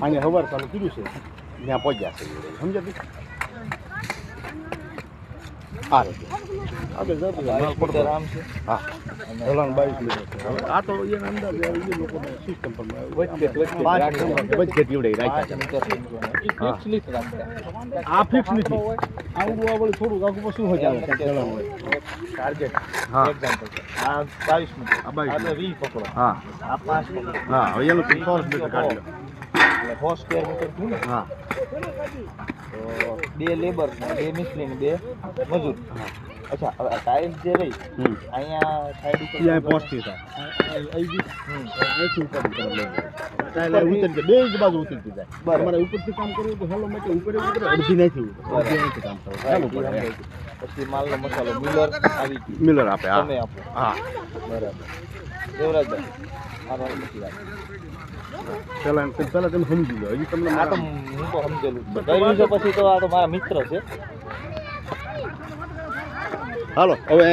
અહીંયા સવાર ચાલુ કર્યું છે ત્યાં પહોંચ્યા છે સમજાતું આ રીતે આગળ જતું માલ પડતો આમ છે હા ઢોલાણ 22 લીટર છે હવે આ તો એના અંદાજે એ લોકોને સિસ્ટમ પર વચ્ચે જીવડે રાખ્યા આ ફિક્સ નથી આવડું આવડું થોડું આખું પછી હોય જાય ટાર્ગેટ હા એક્ઝામ્પલ આ 22 મીટર આ 20 પકડો હા આ 5 પકડો હા હવે એનું 100 મીટર કાઢી લો એટલે 100 સ્ક્વેર મીટર થયું ને હા તો 2 લેબર ને 2 મિસ્ત્રી ને 2 મજૂર अच्छा अब टाइल्स जे रही અહીંયા સાઈડ ઉપર ત્યાં પહોંચતી થાય અહીંથી ऊपर कर ले टाइल उतर के બે જ બાજુ ઉતરતી જાય તમારે ઉપરથી કામ કરવું તો હેલો માટે ઉપર અડધી નથી અડધી કામ કરવું પછી માલનો મસાલો મિલર આવી ગઈ મિલર આપે હા તમે આપો હા બરાબર દેવરાજભાઈ આ વાત નથી વાત પહેલા તમે સમજી લો હજી તમને આ તો હું તો સમજેલું કર્યું છે પછી તો આ તો મારા મિત્ર છે હાલો હવે